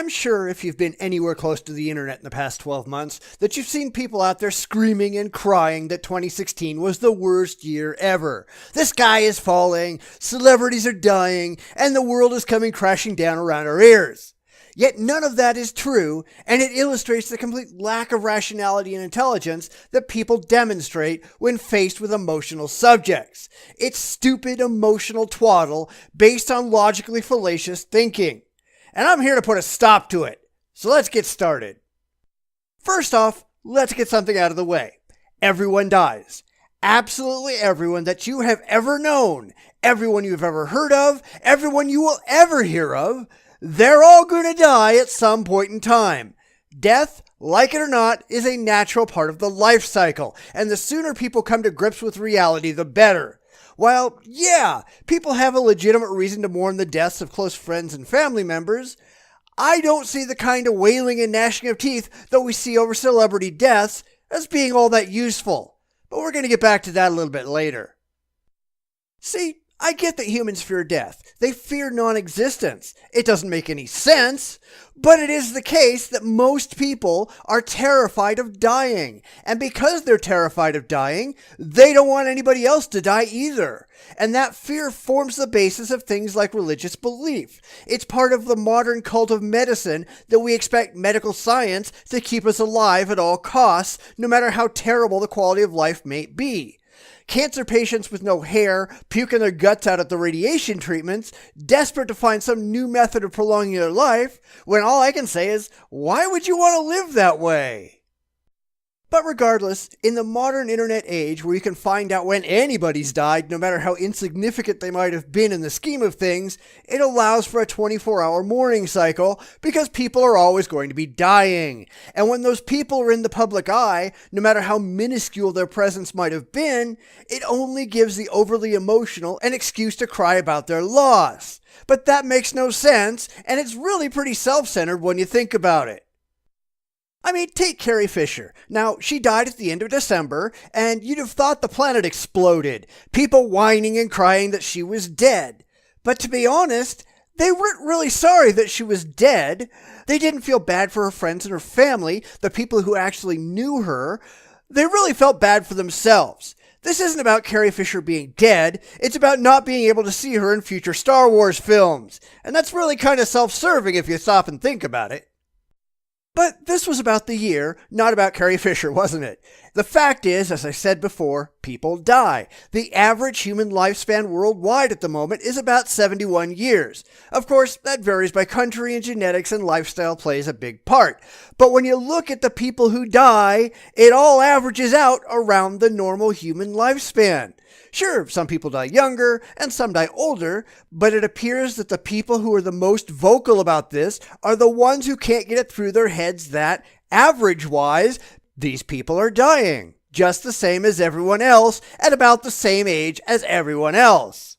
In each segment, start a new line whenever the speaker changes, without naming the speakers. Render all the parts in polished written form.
I'm sure if you've been anywhere close to the internet in the past 12 months, that you've seen people out there screaming and crying that 2016 was the worst year ever. The sky is falling, celebrities are dying, and the world is coming crashing down around our ears. Yet none of that is true, and it illustrates the complete lack of rationality and intelligence that people demonstrate when faced with emotional subjects. It's stupid emotional twaddle based on logically fallacious thinking. And I'm here to put a stop to it. So let's get started. First off, let's get something out of the way. Everyone dies. Absolutely everyone that you have ever known, everyone you've ever heard of, everyone you will ever hear of, they're all going to die at some point in time. Death, like it or not, is a natural part of the life cycle, and the sooner people come to grips with reality, the better. While, yeah, people have a legitimate reason to mourn the deaths of close friends and family members, I don't see the kind of wailing and gnashing of teeth that we see over celebrity deaths as being all that useful. But we're going to get back to that a little bit later. See, I get that humans fear death. They fear non-existence. It doesn't make any sense, but it is the case that most people are terrified of dying. And because they're terrified of dying, they don't want anybody else to die either. And that fear forms the basis of things like religious belief. It's part of the modern cult of medicine that we expect medical science to keep us alive at all costs, no matter how terrible the quality of life may be. Cancer patients with no hair, puking their guts out at the radiation treatments, desperate to find some new method of prolonging their life, when all I can say is, why would you want to live that way? But regardless, in the modern internet age where you can find out when anybody's died, no matter how insignificant they might have been in the scheme of things, it allows for a 24-hour mourning cycle because people are always going to be dying. And when those people are in the public eye, no matter how minuscule their presence might have been, it only gives the overly emotional an excuse to cry about their loss. But that makes no sense, and it's really pretty self-centered when you think about it. I mean, take Carrie Fisher. Now, she died at the end of December, and you'd have thought the planet exploded. People whining and crying that she was dead. But to be honest, they weren't really sorry that she was dead. They didn't feel bad for her friends and her family, the people who actually knew her. They really felt bad for themselves. This isn't about Carrie Fisher being dead. It's about not being able to see her in future Star Wars films. And that's really kind of self-serving if you stop and think about it. But this was about the year, not about Carrie Fisher, wasn't it? The fact is, as I said before, people die. The average human lifespan worldwide at the moment is about 71 years. Of course, that varies by country, and genetics and lifestyle plays a big part. But when you look at the people who die, it all averages out around the normal human lifespan. Sure, some people die younger and some die older, but it appears that the people who are the most vocal about this are the ones who can't get it through their heads that, average-wise, these people are dying, just the same as everyone else at about the same age as everyone else.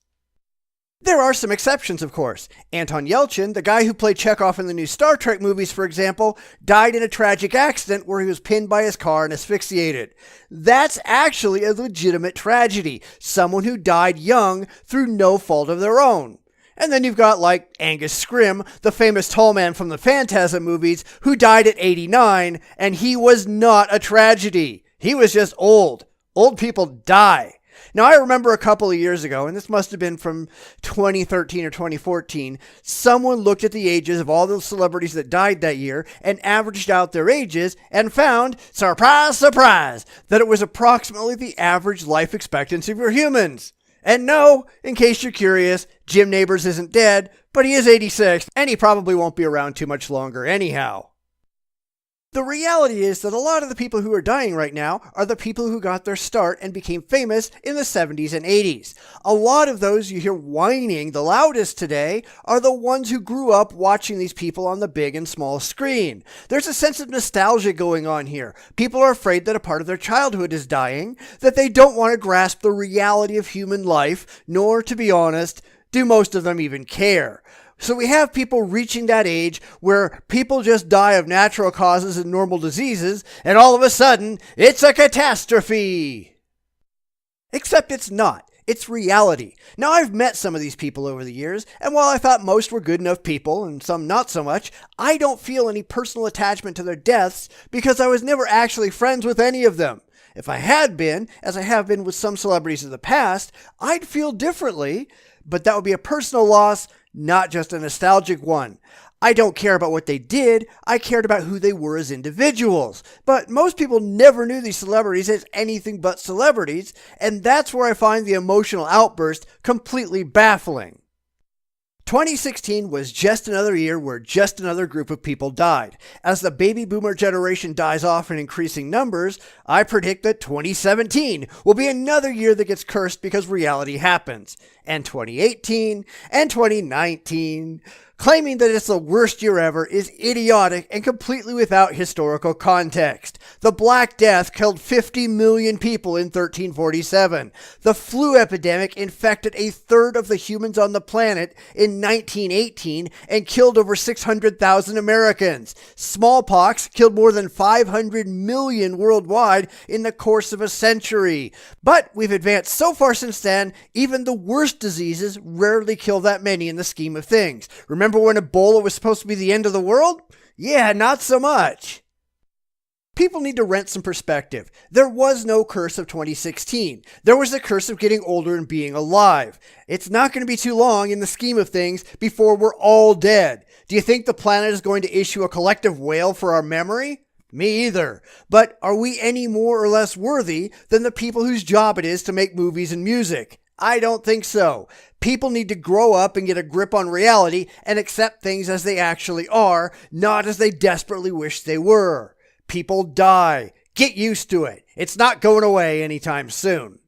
There are some exceptions, of course. Anton Yelchin, the guy who played Chekhov in the new Star Trek movies, for example, died in a tragic accident where he was pinned by his car and asphyxiated. That's actually a legitimate tragedy. Someone who died young through no fault of their own. And then you've got like Angus Scrimm, the famous tall man from the Phantasm movies, who died at 89, and he was not a tragedy. He was just old. Old people die. Now, I remember a couple of years ago, and this must have been from 2013 or 2014, someone looked at the ages of all the celebrities that died that year and averaged out their ages and found, surprise, surprise, that it was approximately the average life expectancy for humans. And no, in case you're curious, Jim Nabors isn't dead, but he is 86, and he probably won't be around too much longer anyhow. The reality is that a lot of the people who are dying right now are the people who got their start and became famous in the 70s and 80s. A lot of those you hear whining the loudest today are the ones who grew up watching these people on the big and small screen. There's a sense of nostalgia going on here. People are afraid that a part of their childhood is dying, that they don't want to grasp the reality of human life, nor, to be honest, do most of them even care. So we have people reaching that age where people just die of natural causes and normal diseases, and all of a sudden, it's a catastrophe. Except it's not. It's reality. Now, I've met some of these people over the years, and while I thought most were good enough people and some not so much, I don't feel any personal attachment to their deaths because I was never actually friends with any of them. If I had been, as I have been with some celebrities of the past, I'd feel differently, but that would be a personal loss, not just a nostalgic one. I don't care about what they did, I cared about who they were as individuals. But most people never knew these celebrities as anything but celebrities, and that's where I find the emotional outburst completely baffling. 2016 was just another year where just another group of people died. As the baby boomer generation dies off in increasing numbers, I predict that 2017 will be another year that gets cursed because reality happens. And 2018 and 2019. Claiming that it's the worst year ever is idiotic and completely without historical context. The Black Death killed 50 million people in 1347. The flu epidemic infected a third of the humans on the planet in 1918 and killed over 600,000 Americans. Smallpox killed more than 500 million worldwide in the course of a century. But we've advanced so far since then, even the worst diseases rarely kill that many in the scheme of things. Remember when Ebola was supposed to be the end of the world? Yeah, not so much. People need to rent some perspective. There was no curse of 2016. There was the curse of getting older and being alive. It's not going to be too long in the scheme of things before we're all dead. Do you think the planet is going to issue a collective wail for our memory? Me either. But are we any more or less worthy than the people whose job it is to make movies and music? I don't think so. People need to grow up and get a grip on reality and accept things as they actually are, not as they desperately wish they were. People die. Get used to it. It's not going away anytime soon.